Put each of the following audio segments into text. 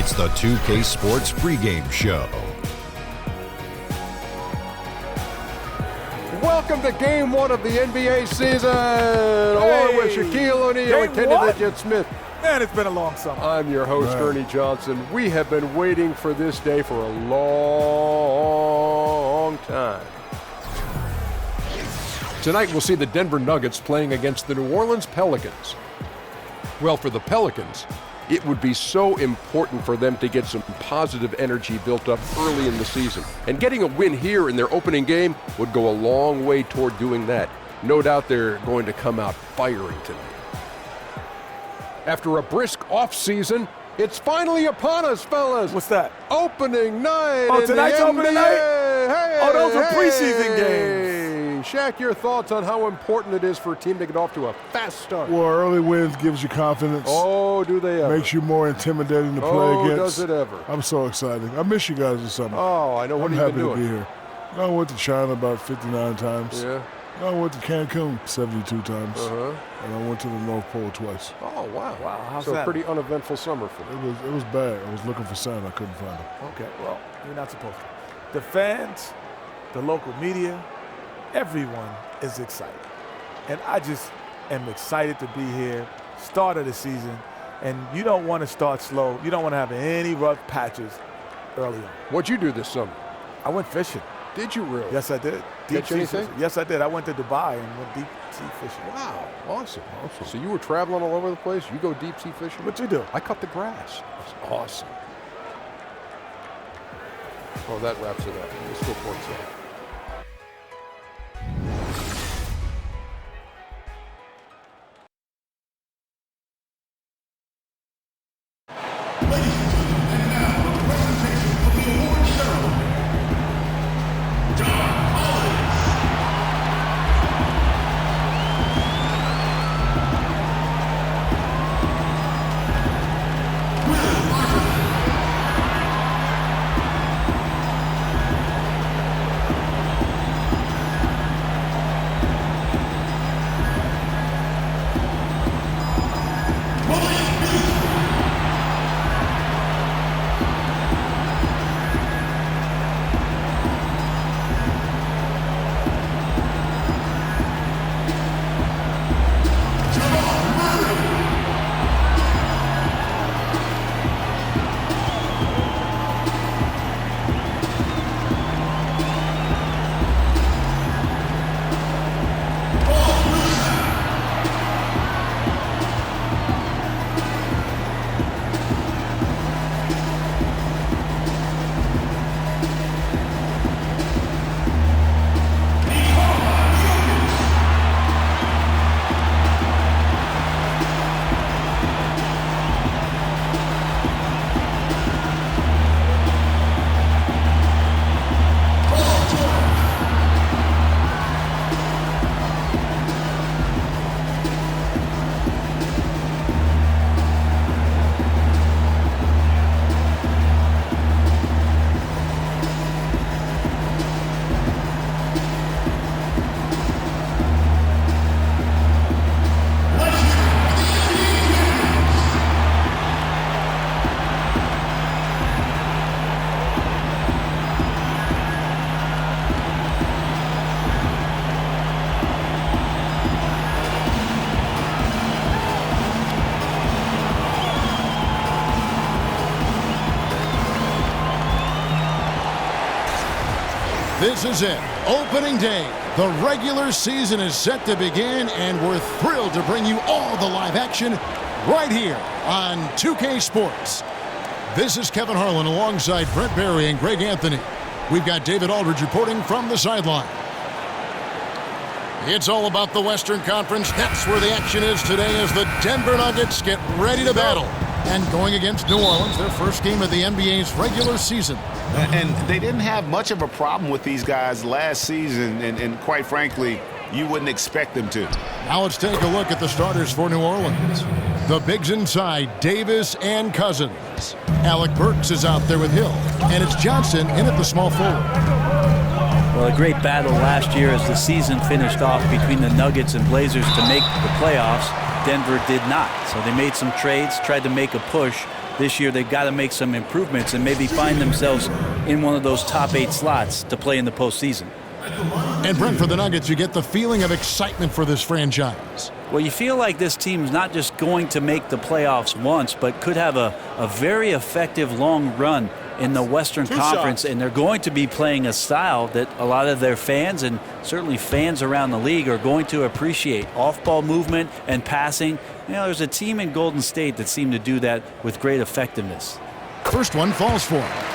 It's the 2K Sports pregame show. Welcome to Game 1 of the NBA season. Along with Shaquille O'Neal and Kenny Legend Smith. Man, it's been a long summer. I'm your host, Ernie Johnson. We have been waiting for this day for a long time. Tonight we'll see the Denver Nuggets playing against the New Orleans Pelicans. Well, for the Pelicans, it would be so important for them to get some positive energy built up early in the season. And getting a win here in their opening game would go a long way toward doing that. No doubt they're going to come out firing tonight. After a brisk offseason, it's finally upon us, fellas. What's that? Opening night. Oh, tonight's opening night? Hey, oh, those are preseason games. Shaq, your thoughts on how important it is for a team to get off to a fast start? Well, early wins gives you confidence. Oh, do they ever? Makes you more intimidating to play against. Oh, does it ever? I'm so excited. I miss you guys this summer. Oh, I know. What have you been doing? I'm happy to be here. I went to China about 59 times. Yeah. I went to Cancun 72 times. Uh-huh. And I went to the North Pole twice. Oh, wow. Wow, how's so that? a pretty uneventful summer for you. It was bad. I was looking for Santa. I couldn't find him. Okay, well, you're not supposed to. The fans, the local media, everyone is excited. And I just am excited to be here, start of the season, and you don't want to start slow. You don't want to have any rough patches early on. What'd you do this summer? I went fishing. Did you really? Yes, I did. Catch anything? Fishing. Yes, I did. I went to Dubai and went deep sea fishing. Wow, awesome. So you were traveling all over the place? You go deep sea fishing? What'd you do? I cut the grass. It was awesome. Oh, that wraps it up. Let's go courtside. This is it, opening day. The regular season is set to begin, and we're thrilled to bring you all the live action right here on 2K Sports. This is Kevin Harlan alongside Brent Barry and Greg Anthony. We've got David Aldridge reporting from the sideline. It's all about the Western Conference. That's where the action is today as the Denver Nuggets get ready to battle. And going against New Orleans, their first game of the NBA's regular season. And they didn't have much of a problem with these guys last season, and quite frankly, you wouldn't expect them to. Now let's take a look at the starters for New Orleans. The bigs inside, Davis and Cousins. Alec Burks is out there with Hill, and it's Johnson in at the small forward. Well, a great battle last year as the season finished off between the Nuggets and Blazers to make the playoffs. Denver did not, so they made some trades, tried to make a push, this year they've got to make some improvements and maybe find themselves in one of those top 8 slots to play in the postseason. And Brent, for the Nuggets, you get the feeling of excitement for this franchise. Well, you feel like this team's not just going to make the playoffs once, but could have a very effective long run in the Western Conference, and they're going to be playing a style that a lot of their fans and certainly fans around the league are going to appreciate. Off-ball movement and passing. You know, there's a team in Golden State that seemed to do that with great effectiveness. First one falls for him.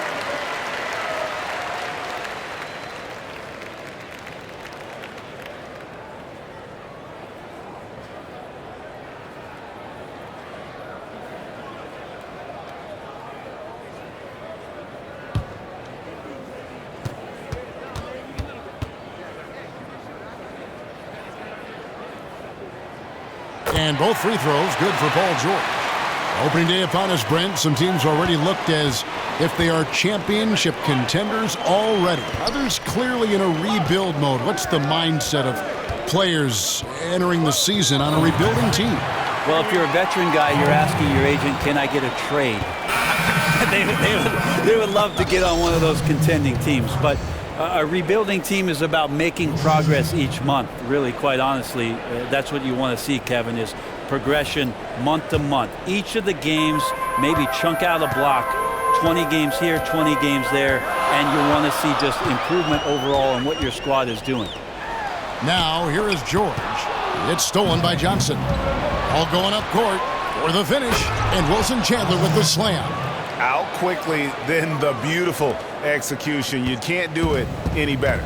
And both free throws good for Paul George. Opening day upon us, Brent. Some teams already looked as if they are championship contenders already. Others clearly in a rebuild mode. What's the mindset of players entering the season on a rebuilding team? Well, if you're a veteran guy, you're asking your agent, can I get a trade? they would love to get on one of those contending teams. But a rebuilding team is about making progress each month. Really, quite honestly, that's what you want to see, Kevin, is progression month to month. Each of the games, maybe chunk out a block, 20 games here, 20 games there, and you want to see just improvement overall in what your squad is doing. Now, here is George. It's stolen by Johnson. All going up court for the finish, and Wilson Chandler with the slam. Out quickly, then the beautiful execution. You can't do it any better.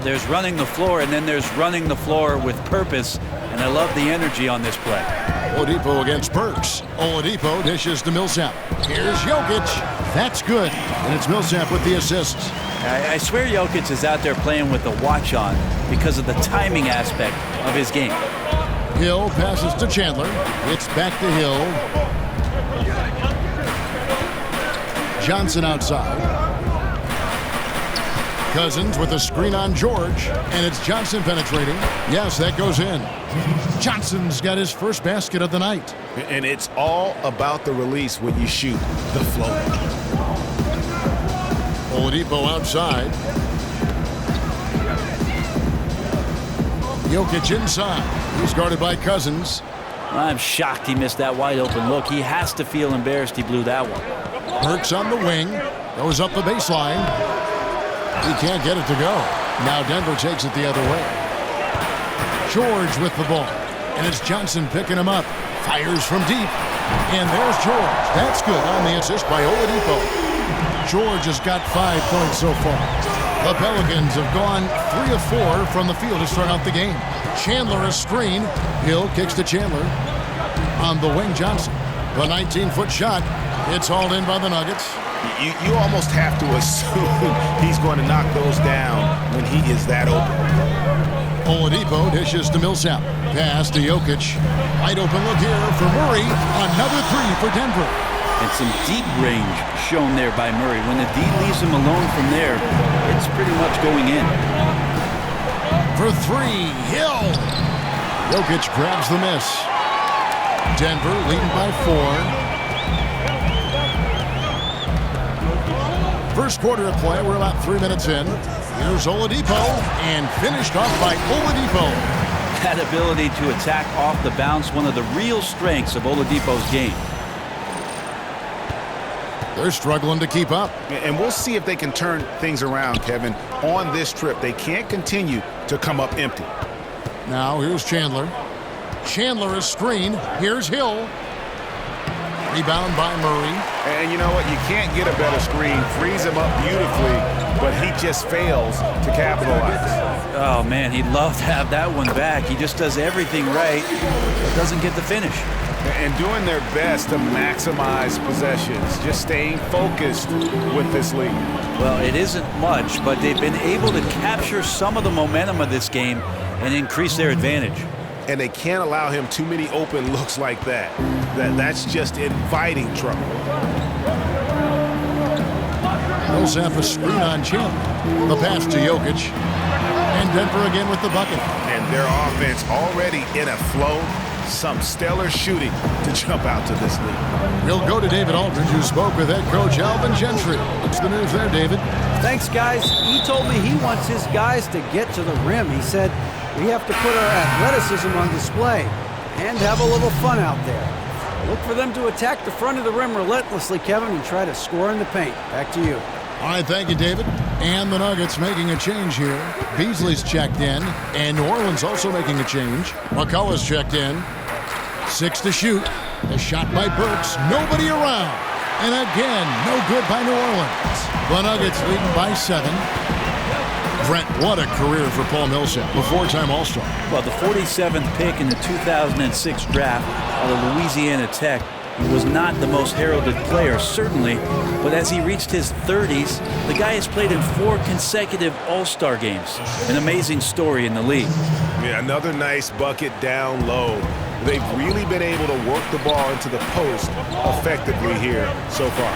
There's running the floor, and then there's running the floor with purpose, and I love the energy on this play. Oladipo against Burks. Oladipo dishes to Millsap. Here's Jokic. That's good, and it's Millsap with the assists. I swear Jokic is out there playing with the watch on because of the timing aspect of his game. Hill passes to Chandler. It's back to Hill. Johnson outside. Cousins with a screen on George, and it's Johnson penetrating. Yes, that goes in. Johnson's got his first basket of the night. And it's all about the release when you shoot the float. Oladipo outside. Jokic inside. He's guarded by Cousins. I'm shocked he missed that wide open look. He has to feel embarrassed he blew that one. Burks on the wing. Goes up the baseline. He can't get it to go. Now Denver takes it the other way. George with the ball. And it's Johnson picking him up. Fires from deep. And there's George. That's good on the assist by Oladipo. George has got 5 points so far. The Pelicans have gone 3 of 4 from the field to start out the game. Chandler a screen. Hill kicks to Chandler. On the wing, Johnson. The 19-foot shot. It's hauled in by the Nuggets. You almost have to assume he's going to knock those down when he is that open. Oladipo dishes to Millsap. Pass to Jokic. Wide open look here for Murray. Another 3 for Denver. And some deep range shown there by Murray. When the D leaves him alone from there, it's pretty much going in. For 3, Hill. Jokic grabs the miss. Denver leading by 4. First quarter of play, we're about 3 minutes in. Here's Oladipo, and finished off by Oladipo. That ability to attack off the bounce, one of the real strengths of Oladipo's game. They're struggling to keep up. And we'll see if they can turn things around, Kevin, on this trip. They can't continue to come up empty. Now here's Chandler. Chandler is screen. Here's Hill. Rebound by Murray. And you know what? You can't get a better screen. Frees him up beautifully, but he just fails to capitalize. Oh, man, he'd love to have that one back. He just does everything right, but doesn't get the finish. And doing their best to maximize possessions, just staying focused with this lead. Well, it isn't much, but they've been able to capture some of the momentum of this game and increase their advantage. And they can't allow him too many open looks like that. That's just inviting trouble. Millsap a screen on Chandler. The pass to Jokic. And Denver again with the bucket. And their offense already in a flow. some stellar shooting to jump out to this league. We'll go to David Aldridge, who spoke with head coach Alvin Gentry. What's the news there, David? Thanks, guys. He told me he wants his guys to get to the rim. He said we have to put our athleticism on display and have a little fun out there. Look for them to attack the front of the rim relentlessly, Kevin, and try to score in the paint. Back to you. All right, thank you, David. And the Nuggets making a change here. Beasley's checked in, and New Orleans also making a change. McCullough's checked in. 6 to shoot. A shot by Burks. Nobody around. And again, no good by New Orleans. The Nuggets leading by 7. Brent, what a career for Paul Millsap, a four-time All-Star. Well, the 47th pick in the 2006 draft out of Louisiana Tech. He was not the most heralded player, certainly, but as he reached his 30s, the guy has played in 4 consecutive All-Star games. An amazing story in the league. Yeah, another nice bucket down low. They've really been able to work the ball into the post effectively here so far.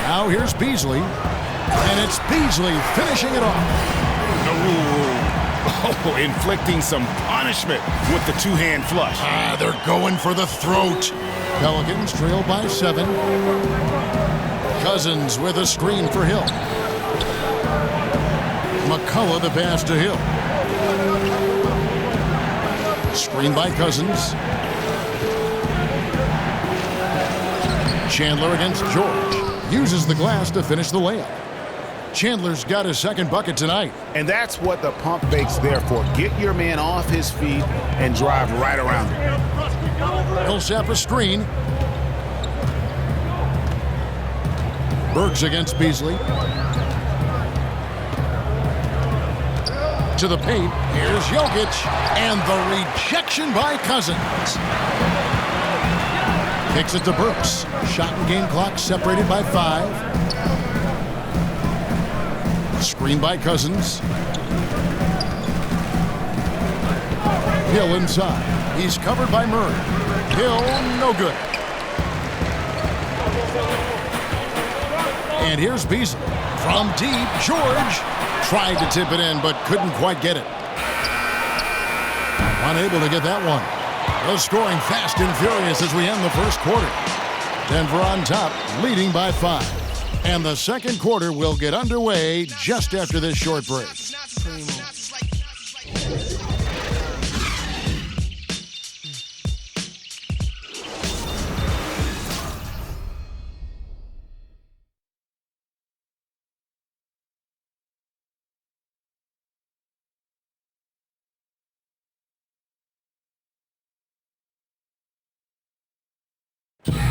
Now here's Beasley, and it's Beasley finishing it off. Oh, inflicting some punishment with the two-hand flush. They're going for the throat. Pelicans trail by 7. Cousins with a screen for Hill. McCullough the pass to Hill. Screen by Cousins. Chandler against George. Uses the glass to finish the layup. Chandler's got his second bucket tonight. And that's what the pump fake's there for. Get your man off his feet and drive right around him. Millsap a screen. Burks against Beasley. To the paint. Here's Jokic. And the rejection by Cousins. Kicks it to Burks. Shot and game clock separated by 5. Screen by Cousins. Hill inside. He's covered by Murray. Hill, no good. And here's Beasley. From deep, George tried to tip it in, but couldn't quite get it. Unable to get that one. The scoring fast and furious as we end the first quarter. Denver on top, leading by 5. And the second quarter will get underway just after this short break.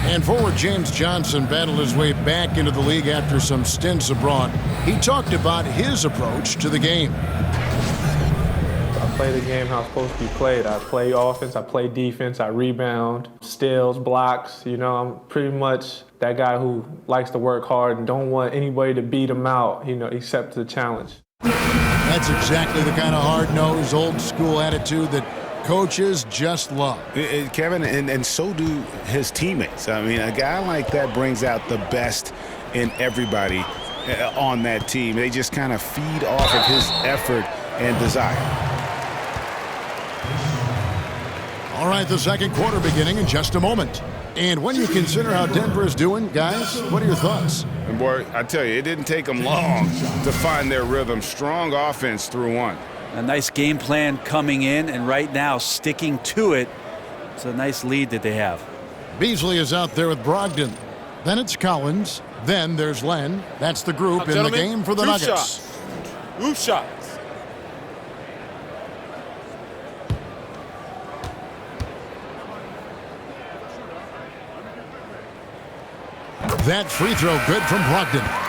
And forward James Johnson battled his way back into the league after some stints abroad. He talked about his approach to the game. I play the game how it's supposed to be played. I play offense, I play defense, I rebound, steals, blocks. You know, I'm pretty much that guy who likes to work hard and don't want anybody to beat him out, you know, except the challenge. That's exactly the kind of hard-nosed, old-school attitude that coaches just love. Kevin, and so do his teammates. I mean, a guy like that brings out the best in everybody on that team. They just kind of feed off of his effort and desire. All right, the second quarter beginning in just a moment. And when you consider how Denver is doing, guys, what are your thoughts? And boy, I tell you, it didn't take them long to find their rhythm. Strong offense through one. A nice game plan coming in, and right now sticking to it. It's a nice lead that they have. Beasley is out there with Brogdon. Then it's Collins. Then there's Len. That's the group in the game for the Nuggets. Roof shots. That free throw good from Brogdon.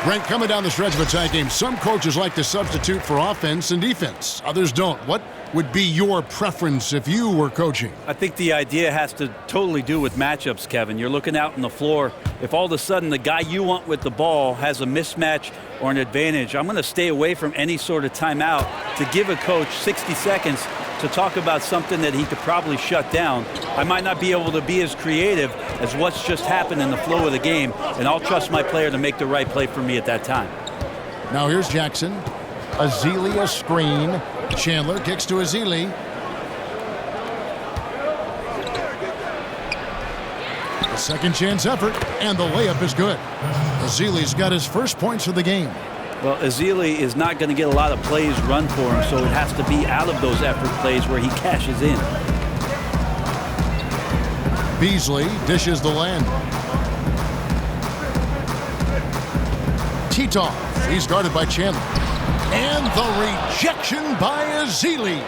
Brent, coming down the stretch of a tight game, some coaches like to substitute for offense and defense. Others don't. What would be your preference if you were coaching? I think the idea has to totally do with matchups, Kevin. You're looking out on the floor. If all of a sudden the guy you want with the ball has a mismatch or an advantage, I'm going to stay away from any sort of timeout to give a coach 60 seconds to talk about something that he could probably shut down. I might not be able to be as creative as what's just happened in the flow of the game, and I'll trust my player to make the right play for me at that time. Now here's Jackson. Azili a screen. Chandler kicks to Azili. Second chance effort, and the layup is good. Ezeli's got his first points of the game. Well, Ezeli is not going to get a lot of plays run for him, so it has to be out of those effort plays where he cashes in. Beasley dishes the land. Titoff, he's guarded by Chandler. And the rejection by Ezeli.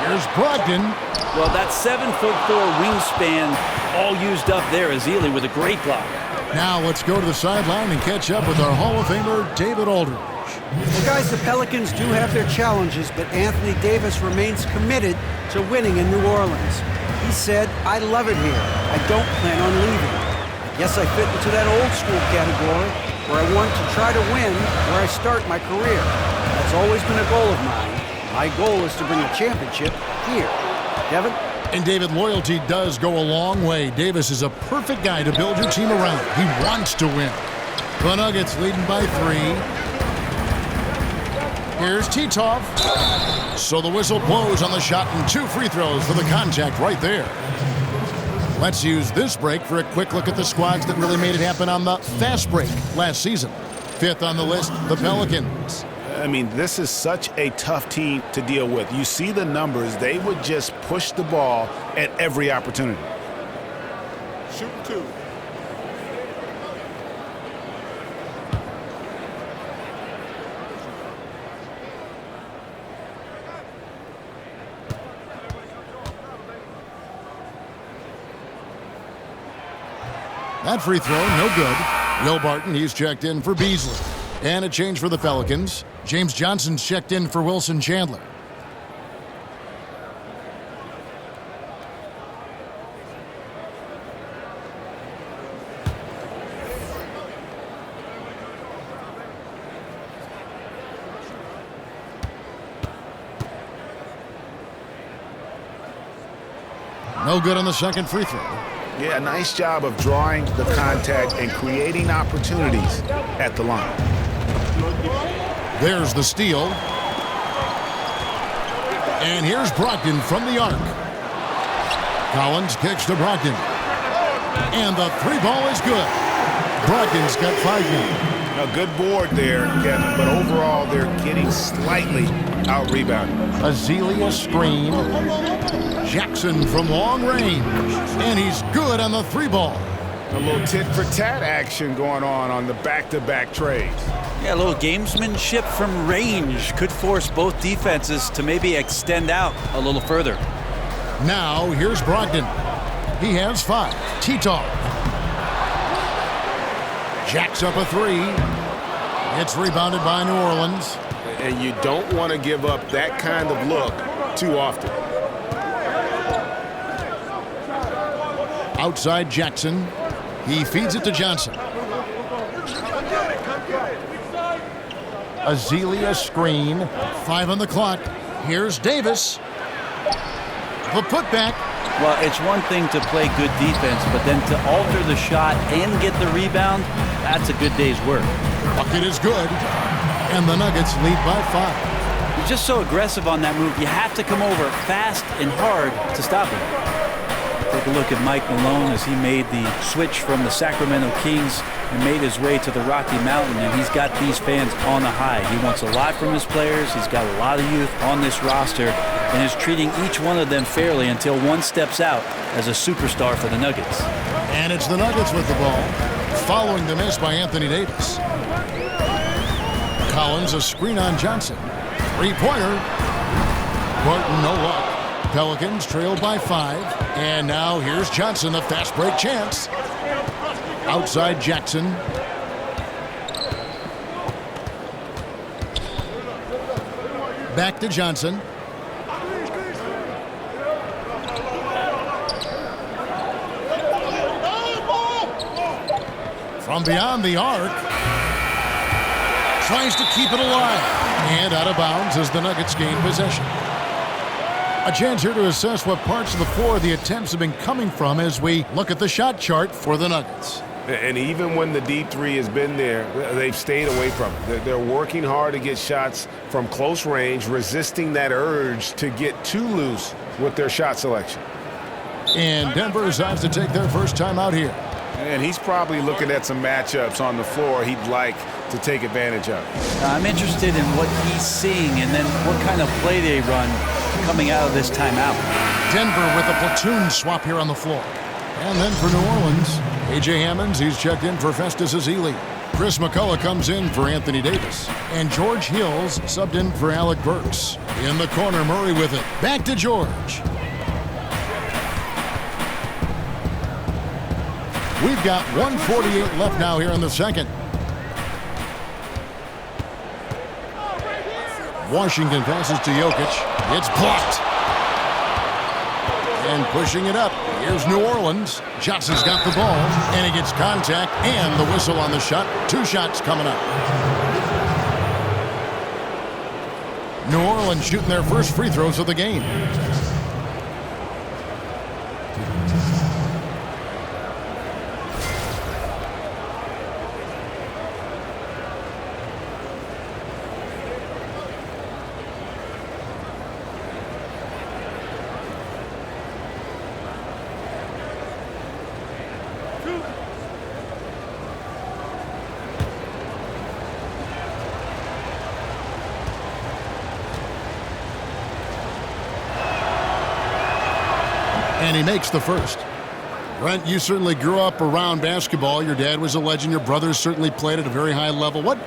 Here's Brogdon. Well, that 7'4" wingspan all used up there. Ezeli with a great block. Now let's go to the sideline and catch up with our Hall of Famer, David Aldridge. Well, guys, the Pelicans do have their challenges, but Anthony Davis remains committed to winning in New Orleans. He said, "I love it here. I don't plan on leaving. I guess I fit into that old school category where I want to try to win where I start my career. That's always been a goal of mine. My goal is to bring a championship here." Devin? And David, loyalty does go a long way. Davis is a perfect guy to build your team around. He wants to win. The Nuggets leading by 3. Here's Titoff. So the whistle blows on the shot and 2 free throws for the contact right there. Let's use this break for a quick look at the squads that really made it happen on the fast break last season. 5th on the list, the Pelicans. I mean, this is such a tough team to deal with. You see the numbers. They would just push the ball at every opportunity. Shoot 2. That free throw, no good. Will Barton, he's checked in for Beasley. And a change for the Pelicans. James Johnson's checked in for Wilson Chandler. No good on the second free throw. Yeah, nice job of drawing the contact and creating opportunities at the line. There's the steal. And here's Brogdon from the arc. Collins kicks to Brogdon. And the 3 ball is good. Brogdon's got 5 now. A good board there, Kevin, but overall they're getting slightly out-rebounded. Ezeli screen. Jackson from long range. And he's good on the 3 ball. A little tit-for-tat action going on the back-to-back trades. Yeah, a little gamesmanship from range could force both defenses to maybe extend out a little further. Now, here's Brogdon. He has 5. Titoff. Jacks up a 3. It's rebounded by New Orleans. And you don't want to give up that kind of look too often. Outside Jackson. He feeds it to Johnson. Ezeli screen. 5 on the clock. Here's Davis. The putback. Well, it's one thing to play good defense, but then to alter the shot and get the rebound, that's a good day's work. Bucket is good. And the Nuggets lead by 5. He's just so aggressive on that move. You have to come over fast and hard to stop him. Take a look at Mike Malone as he made the switch from the Sacramento Kings and made his way to the Rocky Mountain, and he's got these fans on a high. He wants a lot from his players. He's got a lot of youth on this roster and is treating each one of them fairly until one steps out as a superstar for the Nuggets. And it's the Nuggets with the ball, following the miss by Anthony Davis. Collins, a screen on Johnson. 3-pointer. Barton, no luck. Pelicans trailed by 5. And now here's Johnson, a fast break chance. Outside Jackson. Back to Johnson. From beyond the arc. Tries to keep it alive. And out of bounds as the Nuggets gain possession. A chance here to assess what parts of the floor the attempts have been coming from as we look at the shot chart for the Nuggets. And even when the deep 3 has been there, they've stayed away from it. They're working hard to get shots from close range, resisting that urge to get too loose with their shot selection. And Denver decides to take their first time out here. And he's probably looking at some matchups on the floor he'd like to take advantage of. I'm interested in what he's seeing and then what kind of play they run coming out of this timeout. Denver with a platoon swap here on the floor. And then for New Orleans, A.J. Hammonds, he's checked in for Festus Ezeli. Chris McCullough comes in for Anthony Davis. And George Hills subbed in for Alec Burks. In the corner, Murray with it. Back to George. We've got 1:48 left now here in the second. Washington passes to Jokic. It's blocked. And pushing it up, here's New Orleans. Johnson's got the ball, and he gets contact and the whistle on the shot. 2 shots coming up. New Orleans shooting their first free throws of the game. And he makes the first. Brent, you certainly grew up around basketball. Your dad was a legend. Your brothers certainly played at a very high level. What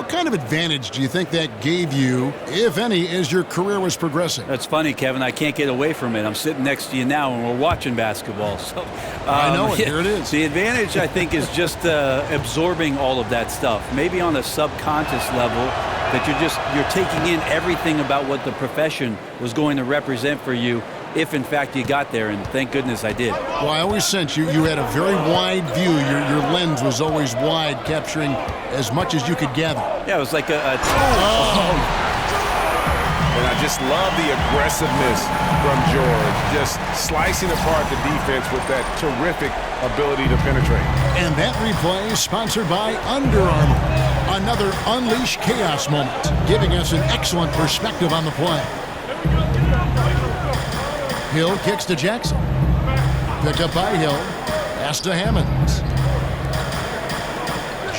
kind of advantage do you think that gave you, if any, as your career was progressing? That's funny, Kevin. I can't get away from it. I'm sitting next to you now and we're watching basketball. So I know it. Here it is. The advantage, I think, is just absorbing all of that stuff. Maybe on a subconscious level that you're taking in everything about what the profession was going to represent for you, if in fact you got there, and thank goodness I did. Well, I always sensed you had a very wide view. Your lens was always wide, capturing as much as you could gather. Yeah, it was like And I just love the aggressiveness from George, just slicing apart the defense with that terrific ability to penetrate. And that replay is sponsored by Under Armour. Another Unleash Chaos moment, giving us an excellent perspective on the play. Hill kicks to Jackson. Picked up by Hill. Pass to Hammonds.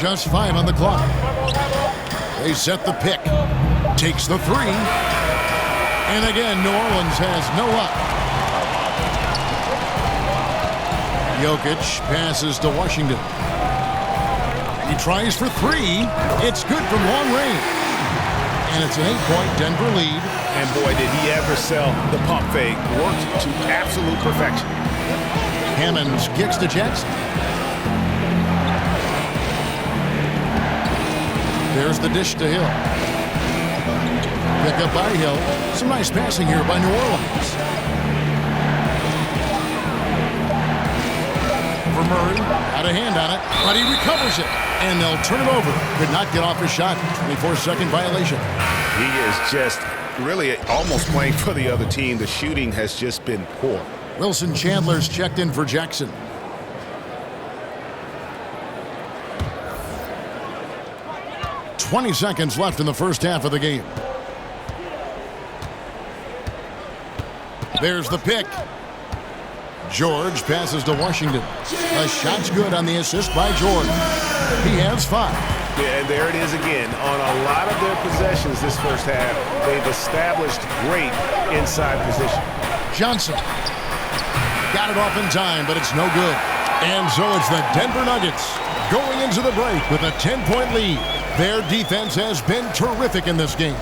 Just 5 on the clock. They set the pick. Takes the 3. And again, New Orleans has no luck. Jokic passes to Washington. He tries for 3. It's good from long range. And it's an 8-point Denver lead. And boy, did he ever sell the pump fake. Worked to absolute perfection. Hammonds kicks to Jackson. There's the dish to Hill. Pick up by Hill. Some nice passing here by New Orleans. For Murray, had a hand on it, but he recovers it. And they'll turn it over. Could not get off his shot. 24-second violation. He is just really almost playing for the other team. The shooting has just been poor. Wilson Chandler's checked in for Jackson. $20 left in the first half of the game. There's the pick. George passes to Washington. A shot's good on the assist by George. He has 5. Yeah, and there it is again. On a lot of their possessions this first half, they've established great inside position. Johnson got it off in time, but it's no good. And so it's the Denver Nuggets going into the break with a 10-point lead. Their defense has been terrific in this game.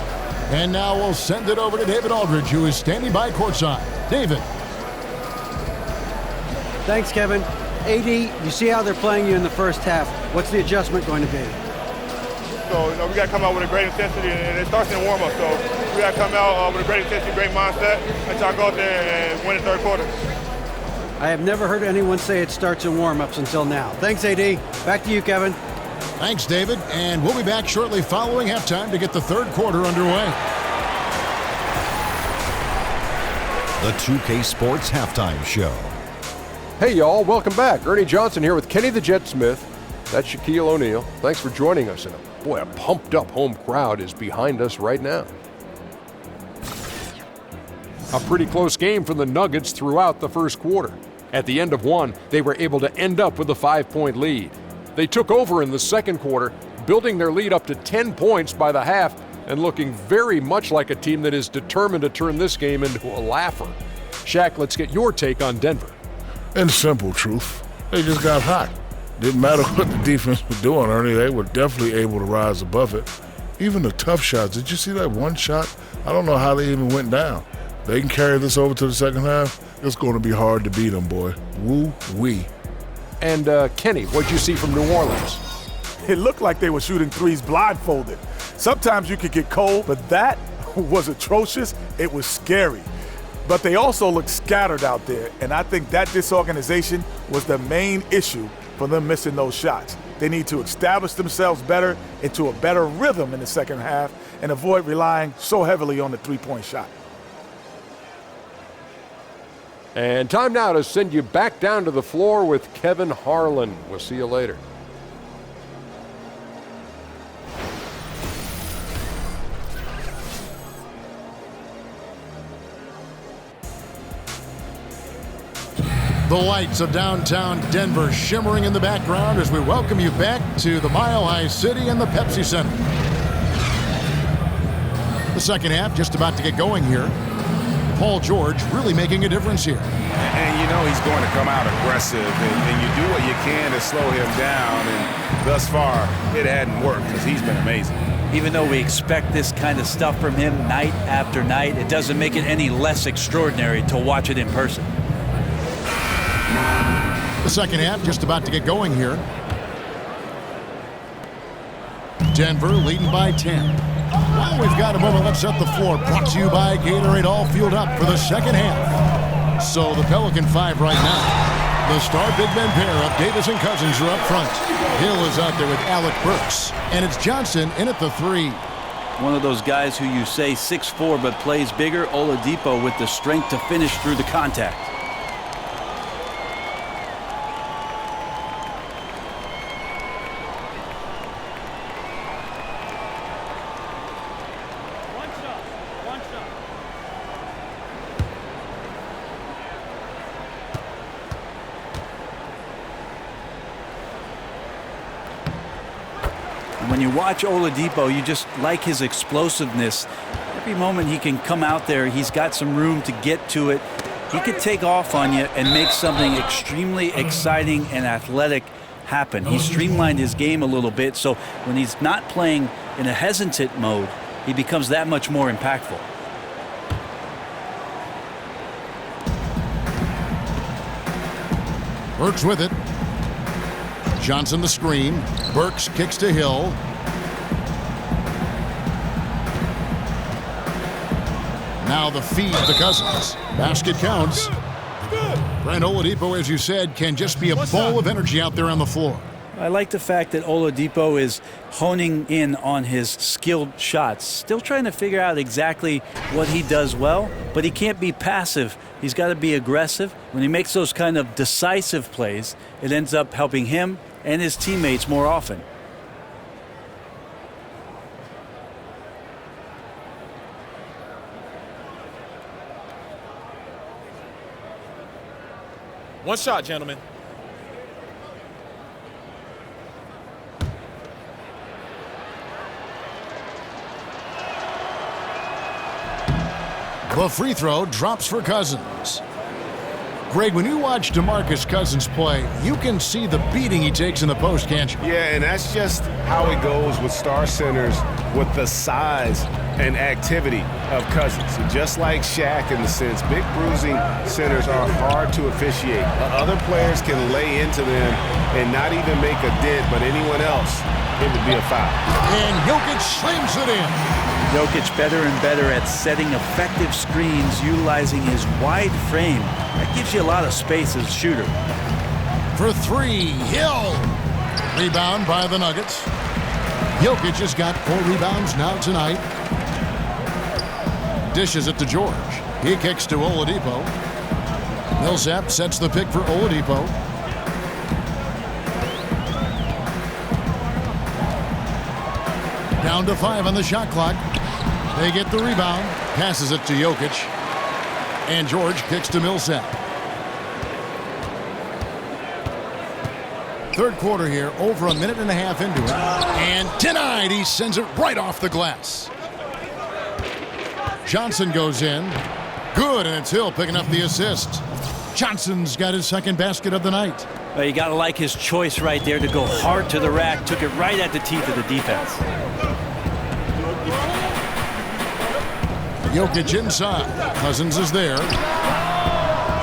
And now we'll send it over to David Aldridge, who is standing by courtside. David. Thanks, Kevin. AD, you see how they're playing you in the first half. What's the adjustment going to be? So, we got to come out with a great intensity, and it starts in the warm-up. So, we got to come out with a great intensity, great mindset, and try to go out there and win the third quarter. I have never heard anyone say it starts in warm-ups until now. Thanks, AD. Back to you, Kevin. Thanks, David. And we'll be back shortly following halftime to get the third quarter underway. The 2K Sports Halftime Show. Hey, y'all. Welcome back. Ernie Johnson here with Kenny the Jet Smith. That's Shaquille O'Neal. Thanks for joining us. And boy, a pumped-up home crowd is behind us right now. A pretty close game for the Nuggets throughout the first quarter. At the end of one, they were able to end up with a 5-point lead. They took over in the second quarter, building their lead up to 10 points by the half and looking very much like a team that is determined to turn this game into a laugher. Shaq, let's get your take on Denver. In simple truth, they just got hot. Didn't matter what the defense was doing, Ernie. They were definitely able to rise above it. Even the tough shots. Did you see that one shot? I don't know how they even went down. They can carry this over to the second half. It's going to be hard to beat them, boy. Woo-wee. And Kenny, what'd you see from New Orleans? It looked like they were shooting threes blindfolded. Sometimes you could get cold, but that was atrocious. It was scary. But they also looked scattered out there, and I think that disorganization was the main issue for them missing those shots. They need to establish themselves better into a better rhythm in the second half and avoid relying so heavily on the three-point shot. And time now to send you back down to the floor with Kevin Harlan. We'll see you later. The lights of downtown Denver shimmering in the background as we welcome you back to the Mile High City and the Pepsi Center. The second half just about to get going here. Paul George really making a difference here. And you know he's going to come out aggressive, and you do what you can to slow him down, and thus far it hadn't worked because he's been amazing. Even though we expect this kind of stuff from him night after night, it doesn't make it any less extraordinary to watch it in person. The second half just about to get going here. Denver leading by 10. Well, we've got a moment. Let's set the floor. Brought to you by Gatorade. All fueled up for the second half. So the Pelican 5 right now. The star big men pair of Davis and Cousins are up front. Hill is out there with Alec Burks. And it's Johnson in at the 3. One of those guys who you say 6'4" but plays bigger, Oladipo with the strength to finish through the contact. When you watch Oladipo, you just like his explosiveness. Every moment he can come out there, he's got some room to get to it. He could take off on you and make something extremely exciting and athletic happen. He streamlined his game a little bit, so when he's not playing in a hesitant mode, he becomes that much more impactful. Burks with it. Johnson the screen. Burks kicks to Hill. Now the feed to Cousins. Basket counts. Brent Oladipo, as you said, can just be a ball of energy out there on the floor. I like the fact that Oladipo is honing in on his skilled shots. Still trying to figure out exactly what he does well, but he can't be passive. He's got to be aggressive. When he makes those kind of decisive plays, it ends up helping him and his teammates more often. One shot, gentlemen. The free throw drops for Cousins. Greg, when you watch DeMarcus Cousins play, you can see the beating he takes in the post, can't you? Yeah, and that's just how it goes with star centers, with the size and activity of Cousins. So just like Shaq in the sense, big bruising centers are hard to officiate. Other players can lay into them and not even make a dent, but anyone else, it would be a foul. And Jokic slams it in. Jokic better and better at setting effective screens, utilizing his wide frame. That gives you a lot of space as a shooter. For 3, Hill. Rebound by the Nuggets. Jokic has got 4 rebounds now tonight. Dishes it to George. He kicks to Oladipo. Millsap sets the pick for Oladipo. Down to 5 on the shot clock. They get the rebound. Passes it to Jokic. And George kicks to Millsap. Third quarter here, over a minute and a half into it. And denied. He sends it right off the glass. Johnson goes in. Good, and it's Hill picking up the assist. Johnson's got his second basket of the night. Well, you got to like his choice right there to go hard to the rack. Took it right at the teeth of the defense. Jokic inside. Cousins is there.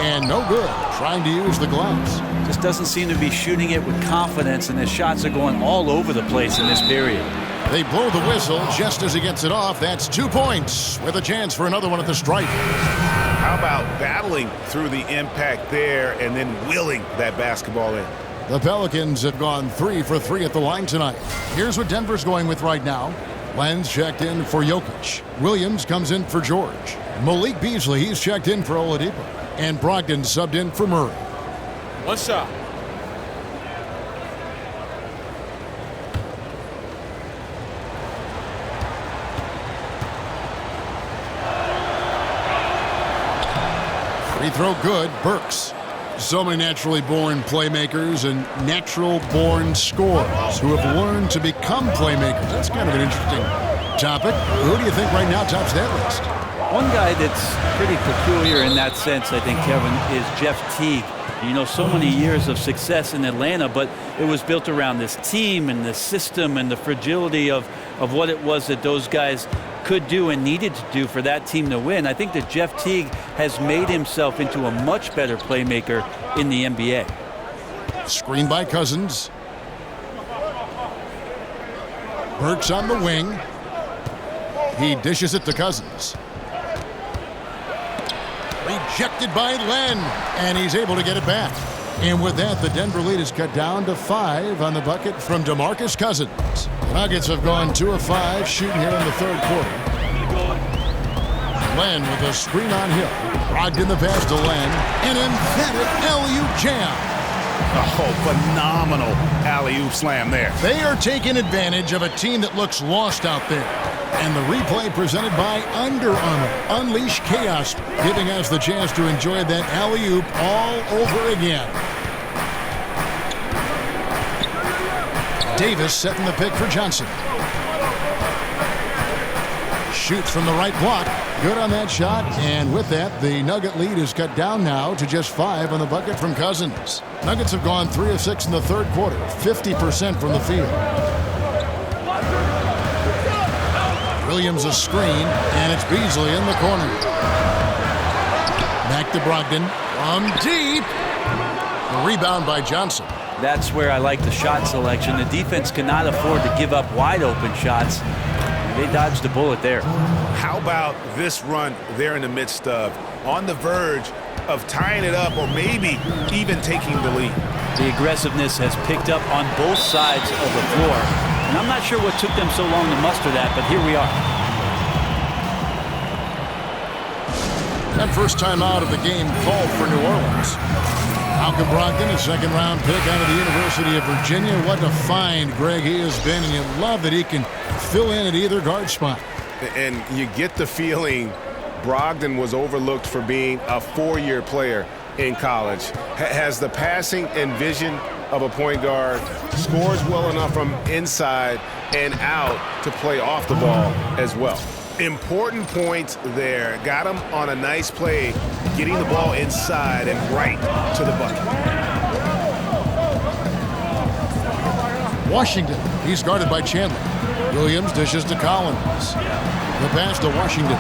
And no good. Trying to use the glass. Just doesn't seem to be shooting it with confidence, and his shots are going all over the place in this period. They blow the whistle just as he gets it off. That's 2 points with a chance for another one at the stripe. How about battling through the impact there and then willing that basketball in? The Pelicans have gone 3 for 3 at the line tonight. Here's what Denver's going with right now. Lenz checked in for Jokic. Williams comes in for George. Malik Beasley, he's checked in for Oladipo. And Brogdon subbed in for Murray. One shot. Free throw good. Burks. So many naturally born playmakers and natural-born scorers who have learned to become playmakers. That's kind of an interesting topic. Who do you think right now tops that list? One guy that's pretty peculiar in that sense, I think, Kevin, is Jeff Teague. You know, so many years of success in Atlanta, but it was built around this team and the system and the fragility of what it was that those guys could do and needed to do for that team to win. I think that Jeff Teague has made himself into a much better playmaker in the NBA. Screen by Cousins. Burks on the wing. He dishes it to Cousins. Rejected by Len, and he's able to get it back. And with that, the Denver lead is cut down to 5 on the bucket from DeMarcus Cousins. The Nuggets have gone 2 of 5 shooting here in the third quarter. Len with a screen on Hill. Brogdon the pass to Len. An emphatic alley-oop jam. Oh, phenomenal alley-oop slam there. They are taking advantage of a team that looks lost out there. And the replay presented by Under Armour. Unleash chaos, giving us the chance to enjoy that alley-oop all over again. Davis setting the pick for Johnson. Shoots from the right block. Good on that shot. And with that, the Nugget lead is cut down now to just 5 on the bucket from Cousins. Nuggets have gone 3 of 6 in the third quarter. 50% from the field. Williams a screen, and it's Beasley in the corner. Back to Brogdon. From deep. A rebound by Johnson. That's where I like the shot selection. The defense cannot afford to give up wide open shots. They dodged the bullet there. How about this run there in the midst of, on the verge of tying it up or maybe even taking the lead? The aggressiveness has picked up on both sides of the floor. And I'm not sure what took them so long to muster that, but here we are. That first time out of the game called for New Orleans. Malcolm Brogdon, a second-round pick out of the University of Virginia. What a find, Greg, he has been, and you love that he can fill in at either guard spot. And you get the feeling Brogdon was overlooked for being a 4-year player in college. Has the passing and vision of a point guard, scores well enough from inside and out to play off the ball as well. Important points there. Got him on a nice play, getting the ball inside and right to the bucket. Washington, he's guarded by Chandler. Williams dishes to Collins. The pass to Washington.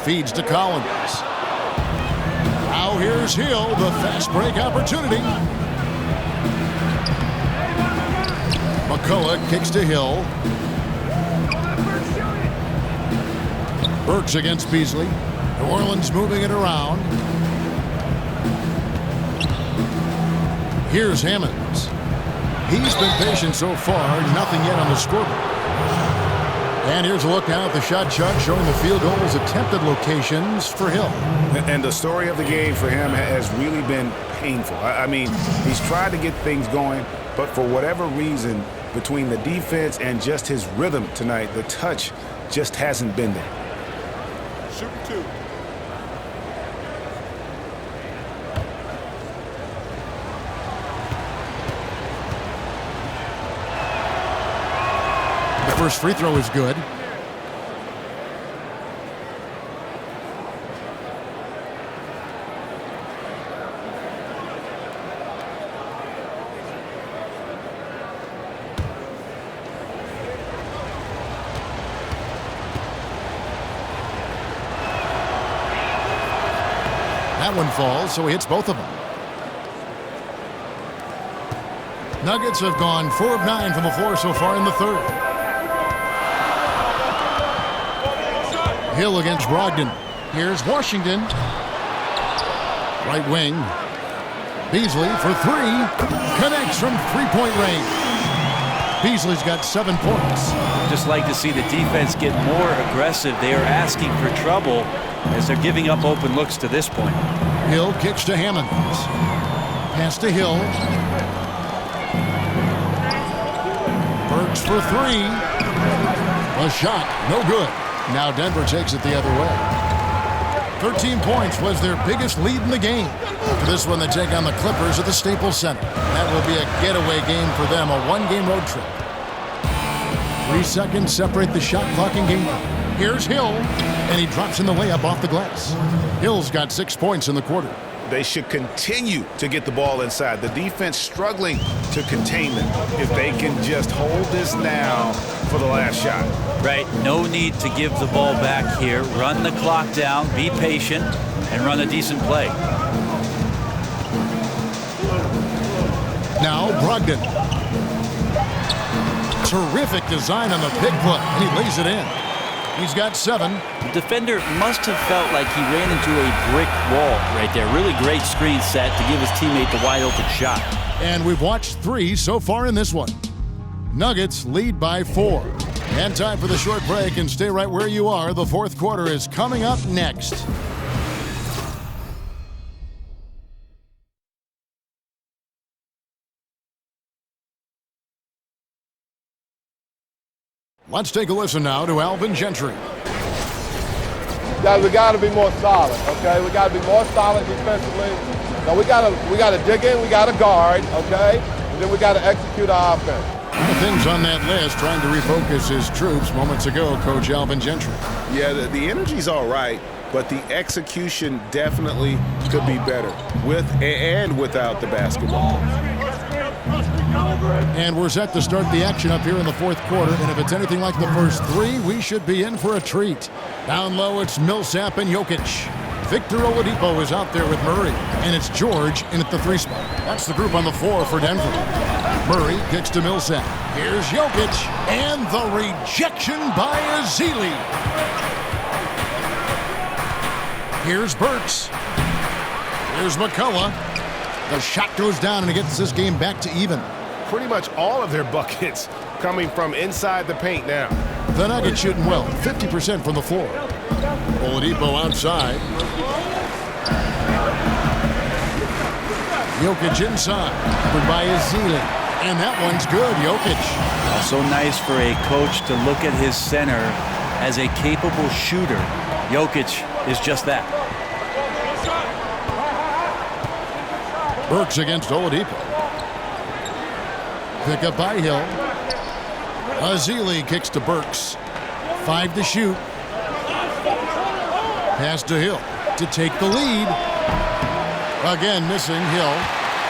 Feeds to Collins. Now here's Hill, the fast break opportunity. McCullough kicks to Hill. Burks against Beasley. New Orleans moving it around. Here's Hammonds. He's been patient so far, nothing yet on the scoreboard. And here's a look now at the shot chart showing the field goals attempted locations for Hill. And the story of the game for him has really been painful. I mean, he's tried to get things going, but for whatever reason, between the defense and just his rhythm tonight, the touch just hasn't been there. Shoot 2. first free throw is good. That one falls, so he hits both of them. Nuggets have gone 4 of 9 from the floor so far in the third. Hill against Brogdon. Here's Washington. Right wing. Beasley for three. Connects from three-point range. Beasley's got 7 points. Just like to see the defense get more aggressive. They are asking for trouble as they're giving up open looks to this point. Hill kicks to Hammonds. Pass to Hill. Burks for three. A shot, no good. Now Denver takes it the other way. 13 points was their biggest lead in the game. For this one, they take on the Clippers at the Staples Center. That will be a getaway game for them, a one-game road trip. 3 seconds separate the shot clock and game. Here's Hill, and he drops in the layup off the glass. Hill's got 6 points in the quarter. They should continue to get the ball inside. The defense struggling to contain them. If they can just hold this now for the last shot. Right, no need to give the ball back here. Run the clock down, be patient, and run a decent play. Now Brogdon. Terrific design on the pick play, and he lays it in. He's got 7. The defender must have felt like he ran into a brick wall right there. Really great screen set to give his teammate the wide open shot. And we've watched 3 so far in this one. Nuggets lead by 4. And time for the short break, and stay right where you are. The fourth quarter is coming up next. Let's take a listen now to Alvin Gentry. Guys, we got to be more solid, okay? We got to be more solid defensively. Now we got to dig in, we got to guard, okay? And then we got to execute our offense. The things on that list, trying to refocus his troops moments ago, Coach Alvin Gentry. Yeah, the energy's all right, but the execution definitely could be better with and without the basketball. And we're set to start the action up here in the fourth quarter, and if it's anything like the first 3, we should be in for a treat. Down low, it's Millsap and Jokic. Victor Oladipo is out there with Murray, and it's George in at the 3 spot. That's the group on the floor for Denver. Murray kicks to Millsap. Here's Jokic, and the rejection by Azili. Here's Burks. Here's McCullough. The shot goes down, and it gets this game back to even. Pretty much all of their buckets coming from inside the paint now. The Nuggets shooting well, 50% from the floor. Oladipo outside. Jokic inside. Covered by Azili. And that one's good, Jokic. So nice for a coach to look at his center as a capable shooter. Jokic is just that. Burks against Oladipo. Pick up by Hill. Azili kicks to Burks. 5 to shoot. Pass to Hill to take the lead. Again, missing Hill.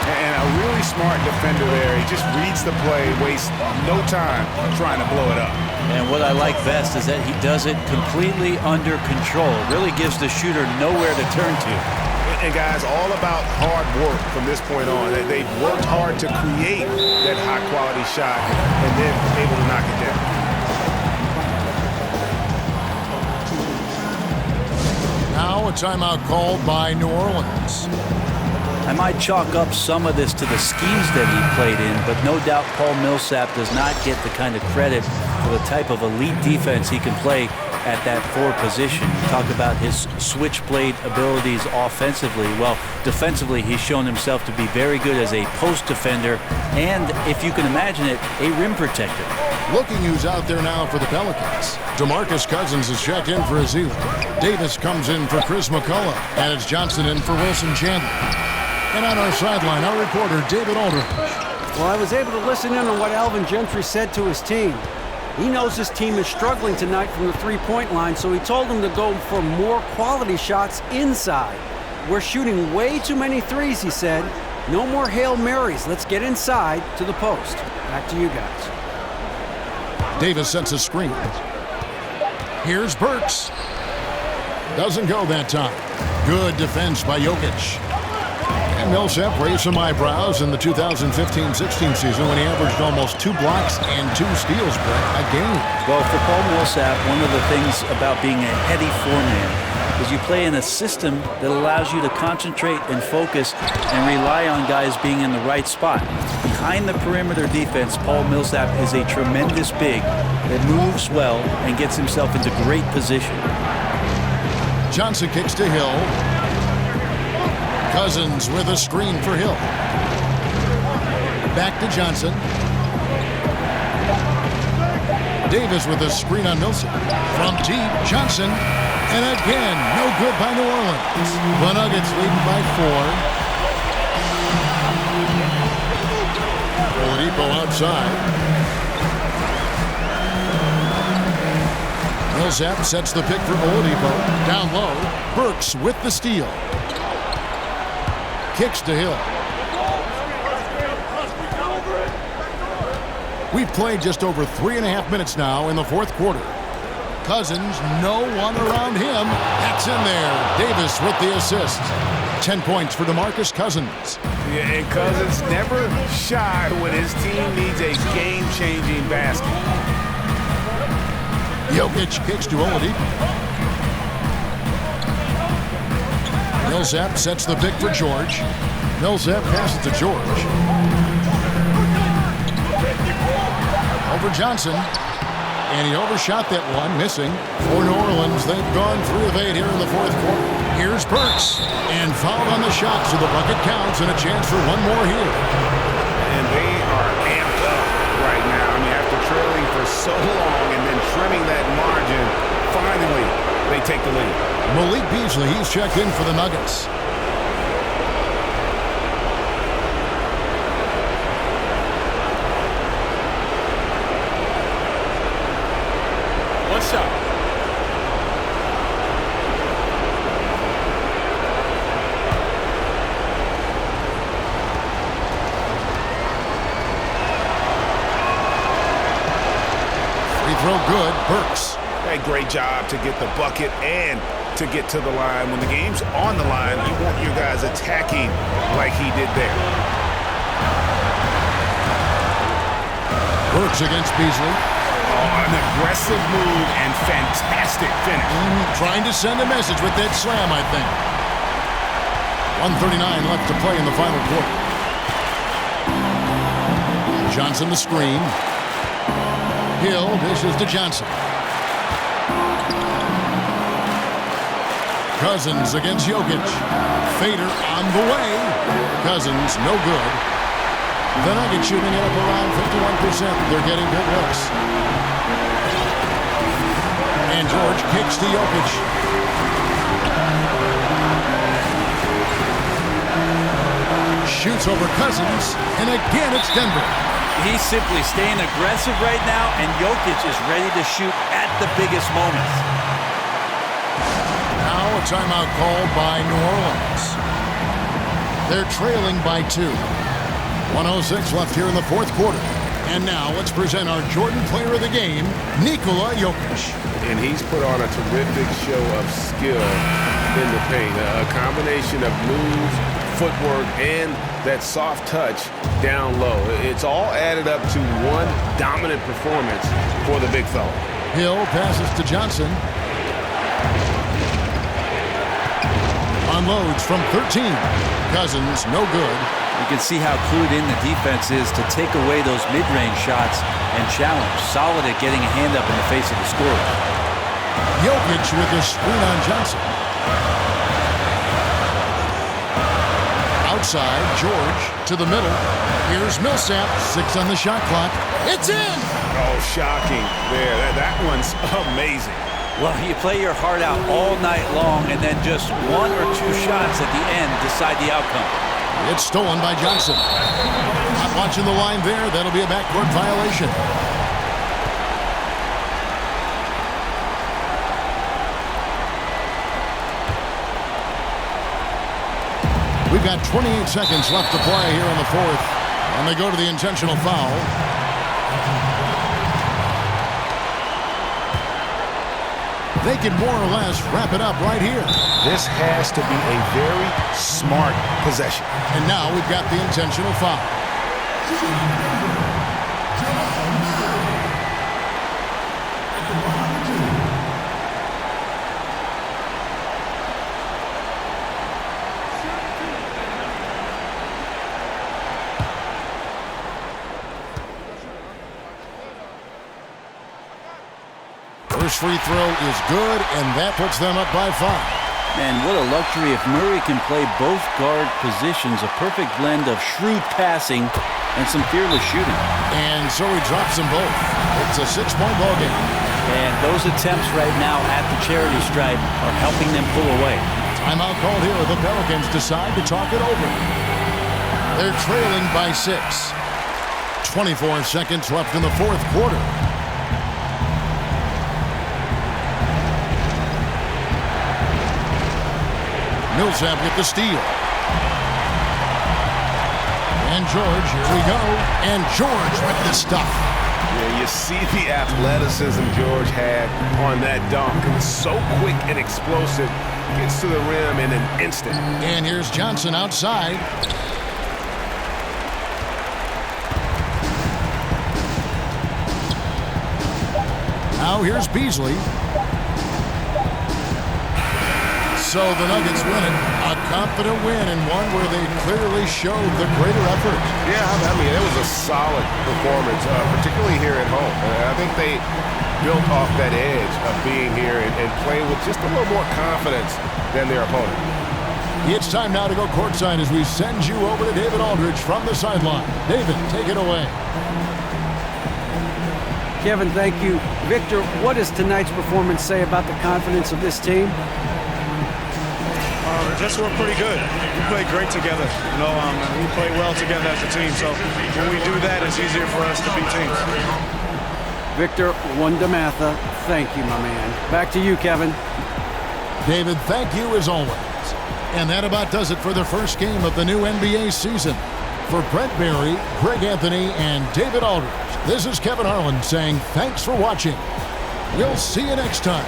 And a really smart defender there. He just reads the play, wastes no time trying to blow it up. And what I like best is that he does it completely under control. Really gives the shooter nowhere to turn to. And guys, all about hard work from this point on. They've worked hard to create that high-quality shot and then able to knock it down. Now a timeout called by New Orleans. I might chalk up some of this to the schemes that he played in, but no doubt Paul Millsap does not get the kind of credit for the type of elite defense he can play at that 4 position. Talk about his switchblade abilities offensively. Well, defensively, he's shown himself to be very good as a post defender and, if you can imagine it, a rim protector. Looking who's out there now for the Pelicans. DeMarcus Cousins is checked in for Azili. Davis comes in for Chris McCullough. And it's Johnson in for Wilson Chandler. And on our sideline, our reporter, David Aldridge. Well, I was able to listen in on what Alvin Gentry said to his team. He knows his team is struggling tonight from the three-point line, so he told them to go for more quality shots inside. We're shooting way too many threes, he said. No more Hail Marys. Let's get inside to the post. Back to you guys. Davis sets a screen. Here's Burks. Doesn't go that time. Good defense by Jokic. And Millsap raised some eyebrows in the 2015-16 season when he averaged almost 2 blocks and 2 steals a game. Well, for Paul Millsap, one of the things about being a heady four-man is you play in a system that allows you to concentrate and focus and rely on guys being in the right spot. Behind the perimeter defense, Paul Millsap is a tremendous big that moves well and gets himself into great position. Johnson kicks to Hill. Cousins with a screen for Hill. Back to Johnson. Davis with a screen on Millsap. From deep, Johnson. And again, no good by New Orleans. The Nuggets leading by 4. Oladipo outside. Millsap sets the pick for Oladipo. Down low. Burks with the steal. Kicks to Hill. We've played just over 3.5 minutes now in the fourth quarter. Cousins, no one around him. That's in there. Davis with the assist. 10 points for DeMarcus Cousins. Yeah, and Cousins never shy when his team needs a game-changing basket. Jokic kicks to Oladipo. Millsap sets the pick for George. Millsap passes to George. Over Johnson. And he overshot that one, missing. For New Orleans, they've gone 3 of 8 here in the fourth quarter. Here's Burks. And fouled on the shot, so the bucket counts and a chance for one more here. And they are amped up right now. I mean, after trailing for so long and then trimming that margin, finally they take the lead. Malik Beasley, he's checked in for the Nuggets. One shot. Free throw good. Burks. Hey, great job to get the bucket and to get to the line. When the game's on the line, you want your guys attacking like he did there. Burks against Beasley. Oh, an aggressive move and fantastic finish. Trying to send a message with that slam, I think. 1:39 left to play in the final quarter. Johnson the screen. Hill dishes to Johnson. Cousins against Jokic. Fader on the way. Cousins, no good. The Nuggets shooting it up around 51%. They're getting good looks. And George kicks to Jokic. Shoots over Cousins. And again, it's Denver. He's simply staying aggressive right now, and Jokic is ready to shoot at the biggest moments. Now a timeout called by New Orleans. They're trailing by 2. 1:06 left here in the fourth quarter. And now let's present our Jordan Player of the Game, Nikola Jokic. And he's put on a terrific show of skill in the paint. A combination of moves, footwork, and that soft touch down low. It's all added up to one dominant performance for the big fella. Hill passes to Johnson. Unloads from 13. Cousins, no good. You can see how clued in the defense is to take away those mid-range shots and challenge. Solid at getting a hand up in the face of the scorer. Jokic with a screen on Johnson. Outside, George to the middle. Here's Millsap, 6 on the shot clock. It's in! Oh, shocking there. That one's amazing. Well, you play your heart out all night long, and then just 1 or 2 shots at the end decide the outcome. It's stolen by Johnson. Not watching the line there. That'll be a backcourt violation. We've got 28 seconds left to play here in the fourth. And they go to the intentional foul. They can more or less wrap it up right here. This has to be a very smart possession. And now we've got the intentional foul. First free throw is good, and that puts them up by 5. Man, what a luxury if Murray can play both guard positions. A perfect blend of shrewd passing and some fearless shooting. And so he drops them both. It's a 6-point ball game. And those attempts right now at the charity stripe are helping them pull away. Timeout called here. The Pelicans decide to talk it over. They're trailing by 6. 24 seconds left in the fourth quarter. Millsap with the steal. And George, here we go. And George with the stuff. Yeah, you see the athleticism George had on that dunk. It was so quick and explosive. Gets to the rim in an instant. And here's Johnson outside. Now here's Beasley. So the Nuggets win it. A confident win, and one where they clearly showed the greater effort. Yeah, I mean, it was a solid performance, particularly here at home. I think they built off that edge of being here and playing with just a little more confidence than their opponent. It's time now to go courtside as we send you over to David Aldridge from the sideline. David, take it away. Kevin, thank you. Victor, what does tonight's performance say about the confidence of this team? Just we're pretty good. We play great together. You know, we play well together as a team. So when we do that, it's easier for us to beat teams. Victor Wondermatha, thank you, my man. Back to you, Kevin. David, thank you as always. And that about does it for the first game of the new NBA season. For Brent Berry, Greg Anthony, and David Aldridge, this is Kevin Harlan saying thanks for watching. We'll see you next time.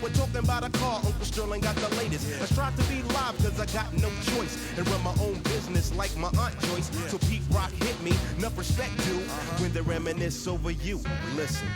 We're talking about a car, Uncle Sterling got the latest. I strive to be live cause I got no choice and run my own business like my Aunt Joyce. So Pete Rock hit me, enough respect due when they reminisce over you. Listen.